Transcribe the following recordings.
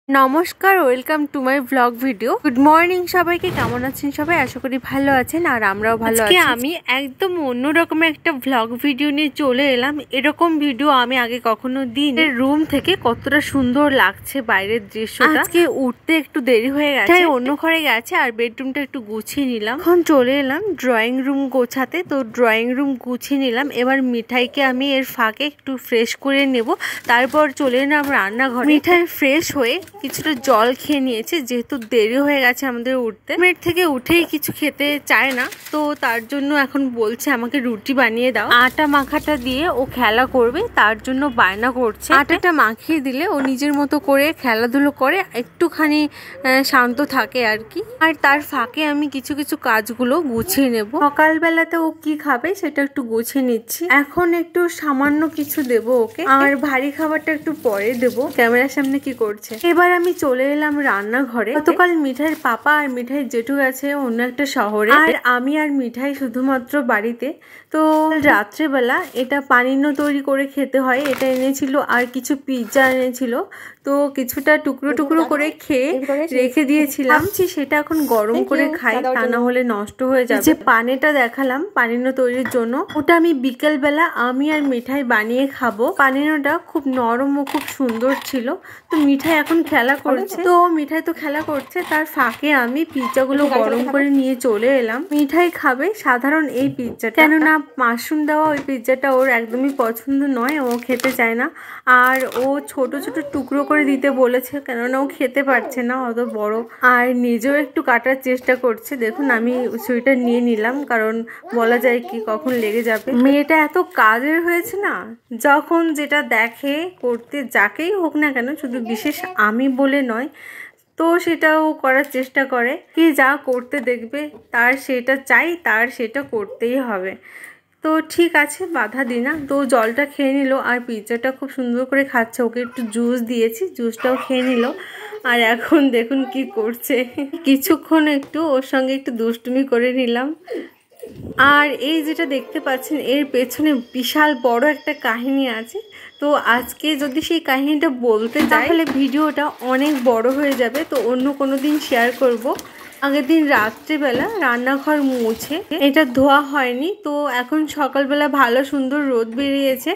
নমস্কার, welcome to my blog video. Good morning সবাইকে, কেমন আছেন সবাই? আশা করি ভালো আছেন আর আমরাও ভালো আছি। আমি একদম অন্যরকম একটা ব্লগ ভিডিও নিয়ে চলে এলাম। এরকম ভিডিও আমি আগে কখনো দিইনি। রুম থেকে কতটা সুন্দর লাগছে বাইরের দৃশ্যটা। আজকে উঠতে একটু দেরি হয়ে গেছে, অন্য ঘরে গেছে আর বেডরুমটা একটু গুছিয়ে নিলাম। এখন চলে এলাম ড্রয়িং রুম গোছাতে। তো ড্রয়িং রুম গুছিয়ে নিলাম। এবার মিঠাইকে আমি এর ফাঁকে একটু ফ্রেশ করে নেব, তারপর চলে এলাম রান্নাঘরে। মিঠাই ফ্রেশ হয়ে কিছুটা জল খেয়ে নিয়েছে, যেহেতু দেরি হয়ে গেছে আমাদের উঠতে। বেড থেকে উঠেই কিছু খেতে চায় না, তো তার জন্য এখন বলছে আমাকে রুটি বানিয়ে দাও। আটা মাখাটা দিয়ে ও খেলা করবে, তার জন্য বায়না করছে। আটাটা মাখিয়ে দিলে ও নিজের মতো করে খেলাধুলো করে, একটুখানি শান্ত থাকে আর কি। আর তার ফাঁকে আমি কিছু কিছু কাজগুলো গুছিয়ে নেব। সকালবেলাতে ও কি খাবে সেটা একটু গুছিয়ে নিচ্ছি। এখন একটু সামান্য কিছু দেব ওকে, আর ভারী খাবারটা একটু পরে দেব। ক্যামেরার সামনে কি করছে? এবার আমি চলে এলাম রান্নাঘরে। গতকাল মিঠাইয়ের পাপা আর মিঠাইয়ের জেঠু গেছে অন্য একটা শহরে, আর আমি আর মিঠাই শুধুমাত্র বাড়িতে। তো রাত্রেবেলা এটা পানিন্ন তৈরি করে খেতে হয়, এটা এনেছিল। আর কিছু পিৎজা এনেছিল, তো কিছুটা টুকরো টুকরো করে খেয়ে রেখে দিয়েছিলাম। সেটা এখন গরম করে খাই, তা না হলে নষ্ট হয়ে যাবে। যে পানেটা দেখালাম পানিন্ন তৈরির জন্য, ওটা আমি বিকেলবেলা আমি আর মিঠাই বানিয়ে খাবো। পানিনোটা খুব নরম ও খুব সুন্দর ছিল। তো মিঠাই এখন খেলা করছে, তো মিঠাই তো খেলা করছে, তার ফাঁকে আমি পিৎজাগুলো গরম করে নিয়ে চলে এলাম। মিঠাই খাবে সাধারণ এই পিৎজাটা, কেননা মাশরুম দেওয়া ওই পিৎজাটা ওর একদমই পছন্দ নয়, ও খেতে চায় না। আর ও ছোট ছোট টুকরো করে দিতে বলেছে, কেননা ও খেতে পারছে না অত বড়। আর নিজেও একটু কাটার চেষ্টা করছে। দেখুন আমি সুইটা নিয়ে নিলাম, কারণ বলা যায় কি কখন লেগে যাবে। মেয়েটা এত কাজের হয়েছে না, যখন যেটা দেখে করতে, যাকেই হোক না কেন, শুধু বিশেষ আমি বলে নয়, তো সেটাও করার চেষ্টা করে। কি যা করতে দেখবে তার সেটা চাই, তার সেটা করতেই হবে। তো ঠিক আছে, বাধা দিই না। তো জলটা খেয়ে নিল আর পিৎজাটা খুব সুন্দর করে খাচ্ছে। ওকে একটু জুস দিয়েছি, জুসটাও খেয়ে নিল। আর এখন দেখুন কি করছে। কিছুক্ষণ একটু ওর সঙ্গে একটু দুষ্টুমি করে নিলাম। আর এই যেটা দেখতে পাচ্ছেন, এর পেছনে বিশাল বড় একটা কাহিনী আছে। তো আজকে যদি সেই কাহিনীটা বলতে যাই তাহলে ভিডিওটা অনেক বড় হয়ে যাবে, তো অন্য কোনো দিন শেয়ার করব। আগের দিন রাত্রিবেলা রান্নাঘর মুছে এটা ধোয়া হয়নি, তো এখন সকালবেলা ভালো সুন্দর রোদ বেরিয়েছে,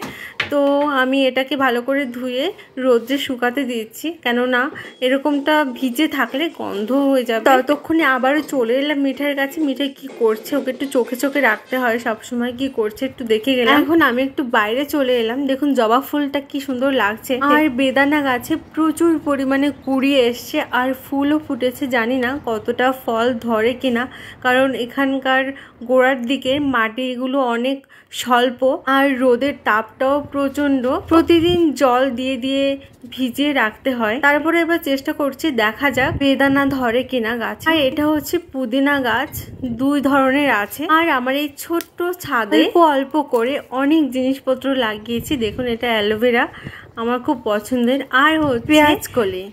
তো আমি এটাকে ভালো করে ধুয়ে রোদ্রে শুকাতে দিচ্ছি। কেননা এরকমটা ভিজে থাকলে গন্ধ হয়ে যাবে। ততক্ষণে আবারও চলে এলাম মিঠাইয়ের কাছে। মিঠাই কি করছে ওকে একটু চোখে চোখে রাখতে হয় সবসময়, কি করছে একটু দেখে গেলাম। এখন আমি একটু বাইরে চলে এলাম। দেখুন জবা ফুলটা কি সুন্দর লাগছে। আর বেদানা গাছে প্রচুর পরিমাণে কুড়ি এসছে আর ফুলও ফুটেছে। জানি না কতটা ফল ধরে কিনা, কারণ এখানকার গোড়ার দিকে মাটিগুলো অনেক স্বল্প আর রোদের তাপটাও প্রচন্ড। প্রতিদিন জল দিয়ে দিয়ে ভিজিয়ে রাখতে হয়। তারপরে এবার চেষ্টা করছি, দেখা যাক বেদানা ধরে কিনা গাছে। আর এটা হচ্ছে পুদিনা গাছ, দুই ধরনের আছে। আর আমার এই ছোট্ট ছাদে অল্প করে অনেক জিনিসপত্র লাগিয়েছি। দেখুন এটা অ্যালোভেরা, আমার খুব পছন্দের। আর হচ্ছে পেঁয়াজকলি।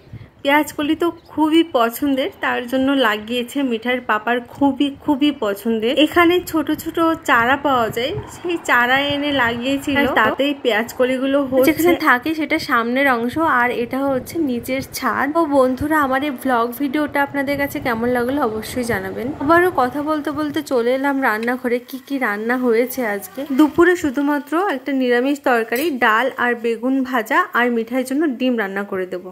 পেঁয়াজকলি তো খুবই পছন্দের, তার জন্য লাগিয়েছে। মিঠাইয়ের পাপার খুবই খুবই পছন্দের। এখানে ছোট ছোট চারা পাওয়া যায়, সেই চারা এনে লাগিয়েছিল, তাতেই পেঁয়াজকলিগুলো যেখানে থাকে সেটা সামনের অংশ, আর এটা হচ্ছে নিচের ছাদ। ও বন্ধুরা, আমার এই ব্লগ ভিডিওটা আপনাদের কাছে কেমন লাগলো অবশ্যই জানাবেন। আবারও কথা বলতে বলতে চলে এলাম রান্নাঘরে। কি কি রান্না হয়েছে আজকে দুপুরে? শুধুমাত্র একটা নিরামিষ তরকারি, ডাল আর বেগুন ভাজা, আর মিঠাইয়ের জন্য ডিম রান্না করে দেবো।